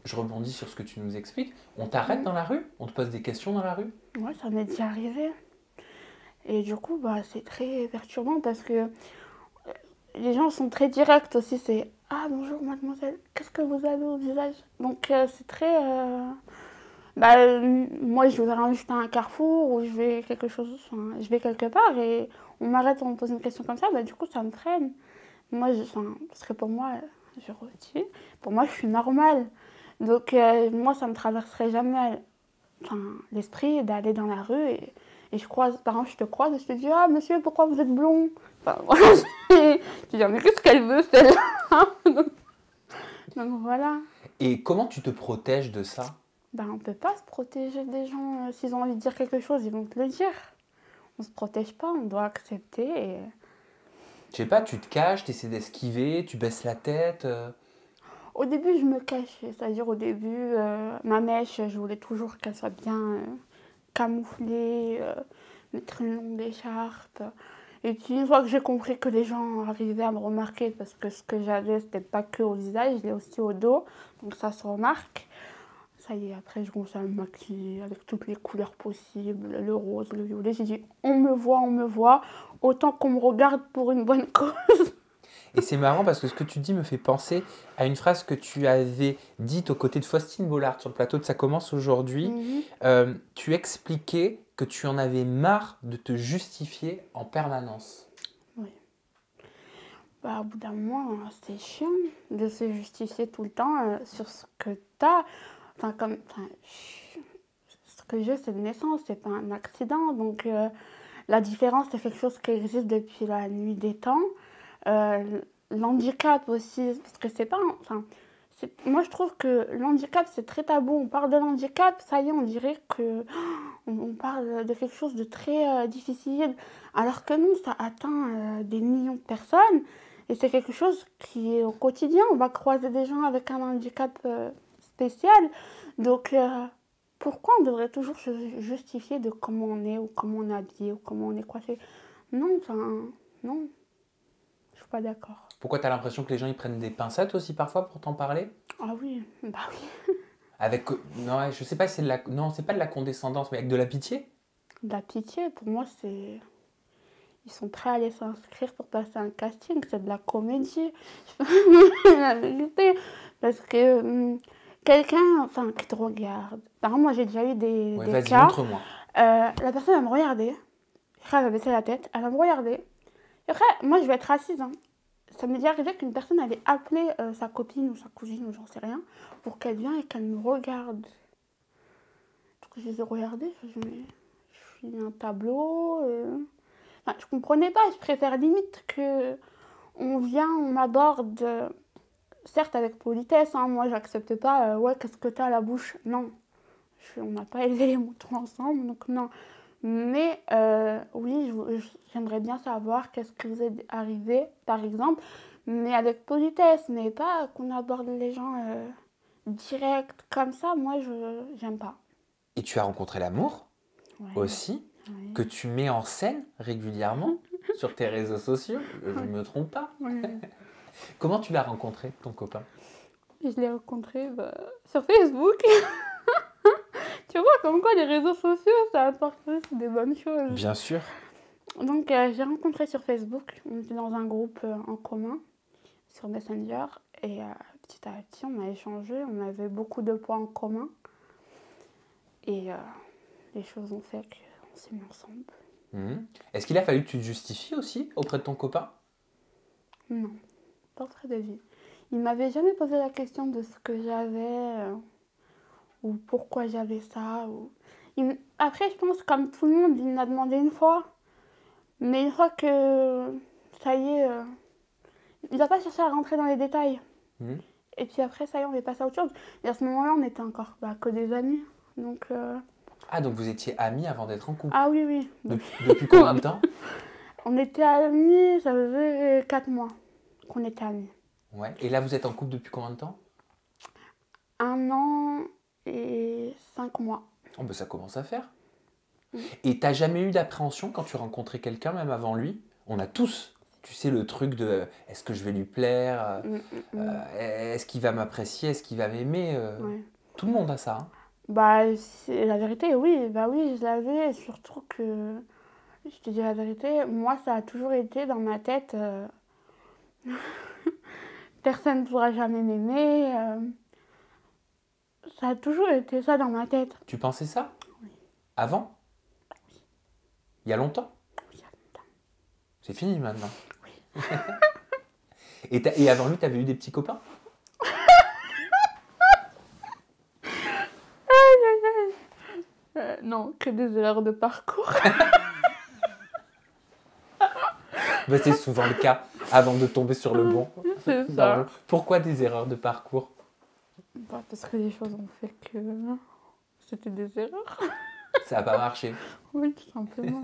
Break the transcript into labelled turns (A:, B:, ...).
A: je rebondis sur ce que tu nous expliques. On t'arrête dans la rue? On te pose des questions dans la rue?
B: Ouais, ça m'est déjà arrivé. Et du coup, bah, c'est très perturbant parce que les gens sont très directs aussi. C'est ah bonjour mademoiselle, qu'est-ce que vous avez au visage? Donc c'est très. Bah, moi je vais juste à un carrefour ou je vais quelque chose, enfin, je vais quelque part et on m'arrête, on me pose une question comme ça, bah du coup ça me freine. Moi, enfin, parce que pour moi, je redis, pour moi je suis normale. Donc moi ça me traverserait jamais enfin, l'esprit d'aller dans la rue et je croise, par exemple, je te croise et je te dis ah monsieur pourquoi vous êtes blond? Enfin, voilà, tu dis mais qu'est-ce qu'elle veut celle-là? Donc voilà.
A: Et comment tu te protèges de ça?
B: Ben, on ne peut pas se protéger des gens. S'ils ont envie de dire quelque chose, ils vont te le dire. On ne se protège pas, on doit accepter. Et...
A: Je sais pas, tu te caches, tu essaies d'esquiver, tu baisses la tête.
B: Au début, je me cachais. C'est-à-dire, au début, ma mèche, je voulais toujours qu'elle soit bien camouflée, mettre une longue écharpe. Et puis, une fois que j'ai compris que les gens arrivaient à me remarquer, parce que ce que j'avais, c'était pas que au visage, je l'ai aussi au dos, donc ça se remarque. Ça y est, après, je commence à me maquiller avec toutes les couleurs possibles, le rose, le violet. J'ai dit, on me voit, autant qu'on me regarde pour une bonne cause.
A: Et c'est marrant parce que ce que tu dis me fait penser à une phrase que tu avais dite aux côtés de Faustine Bollard sur le plateau de Ça commence aujourd'hui.
B: Mhm.
A: Tu expliquais que tu en avais marre de te justifier en permanence.
B: Oui. Bah, au bout d'un moment, c'est chiant de se justifier tout le temps sur ce que t'as. Enfin, comme, enfin, ce que j'ai, c'est de naissance, c'est pas un accident. Donc, la différence, c'est quelque chose qui existe depuis la nuit des temps. Euh, L'handicap aussi, parce que c'est pas. Enfin, moi, je trouve que l'handicap, c'est très tabou. On parle de l'handicap, ça y est, on dirait que on parle de quelque chose de très difficile. Alors que non, ça atteint des millions de personnes. Et c'est quelque chose qui est au quotidien. On va croiser des gens avec un handicap spécial. Donc, pourquoi on devrait toujours se justifier de comment on est, ou comment on est habillé, ou comment on est coiffé? Non, enfin, non, je suis pas d'accord.
A: Pourquoi tu as l'impression que les gens ils prennent des pincettes aussi parfois pour t'en parler?
B: Ah oui, bah oui.
A: Avec, non, ouais, je sais pas si c'est de la, non, c'est pas de la condescendance, mais avec de la pitié?
B: De la pitié, pour moi, c'est. Ils sont prêts à aller s'inscrire pour passer un casting, c'est de la comédie. La vérité. Parce que quelqu'un, enfin, qui te regarde. Par exemple, moi, j'ai déjà eu
A: Ouais,
B: des
A: vas-y,
B: cas.
A: montre-moi.
B: La personne va me regarder. Après, elle va baisser la tête. Elle va me regarder. Et après, moi, je vais être assise. Hein. Ça m'est déjà arrivé qu'une personne avait appelé sa copine ou sa cousine ou j'en sais rien pour qu'elle vienne et qu'elle me regarde. Donc, je les ai regardés. Je me je suis un tableau. Enfin, je comprenais pas. Je préfère limite que on vient, on m'aborde, certes avec politesse. Hein, moi, j'accepte pas. Ouais, qu'est-ce que t'as à la bouche? Non. On n'a pas élevé les moutons ensemble, donc non. Mais oui, j'aimerais bien savoir qu'est-ce qui vous est arrivé, par exemple, mais avec politesse, mais pas qu'on aborde les gens direct comme ça. Moi, je j'aime pas.
A: Et tu as rencontré l'amour
B: Ouais,
A: aussi,
B: ouais,
A: que tu mets en scène régulièrement sur tes réseaux sociaux. Je ne
B: ouais,
A: me trompe pas.
B: ouais.
A: Comment tu l'as rencontré, ton copain?
B: Je l'ai rencontré bah, sur Facebook. Tu vois, comme quoi les réseaux sociaux, ça apporte aussi des bonnes choses.
A: Bien sûr.
B: Donc, j'ai rencontré sur Facebook. On était dans un groupe en commun sur Messenger. Et petit à petit, on a échangé. On avait beaucoup de points en commun. Et les choses ont fait qu'on s'est mis ensemble.
A: Mhm. Est-ce qu'il a fallu que tu te justifies aussi auprès de ton copain?
B: Non, portrait de vie. Il m'avait jamais posé la question de ce que j'avais ou pourquoi j'avais ça. Après, je pense, comme tout le monde, il m'a demandé une fois. Mais une fois que ça y est, il n'a pas cherché à rentrer dans les détails.
A: Mhm.
B: Et puis après, ça y est, on est passé à autre chose. Et à ce moment-là, on était encore bah, que des amis. Donc,
A: Ah, donc vous étiez amis avant d'être en couple.
B: ah oui, oui.
A: Depuis combien de temps?
B: On était amis, ça faisait 4 mois qu'on était amis.
A: Ouais. Et là, vous êtes en couple depuis combien de temps?
B: 1 an et 5 mois.
A: Oh, ben ça commence à faire.
B: Mm.
A: Et t'as jamais eu d'appréhension quand tu rencontrais quelqu'un, même avant lui? On a tous Tu sais, le truc de est-ce que je vais lui plaire? Est-ce qu'il va m'apprécier? Est-ce qu'il va m'aimer?
B: Ouais.
A: Tout le monde a ça, hein.
B: Bah, c'est la vérité, oui, bah oui, je l'avais, et surtout que, je te dis la vérité, moi, ça a toujours été dans ma tête, personne ne pourra jamais m'aimer, ça a toujours été ça dans ma tête.
A: Tu pensais ça?
B: Oui.
A: Avant? Il y a longtemps?
B: Il y a longtemps.
A: C'est fini maintenant.
B: Oui.
A: Et avant lui, tu avais eu des petits copains?
B: Non, que des erreurs de parcours.
A: Bah, c'est souvent le cas avant de tomber sur le bon.
B: C'est
A: Non,
B: ça.
A: pourquoi des erreurs de parcours?
B: Bah, parce que les choses ont fait que c'était des erreurs.
A: Ça n'a pas marché.
B: Oui, tout simplement.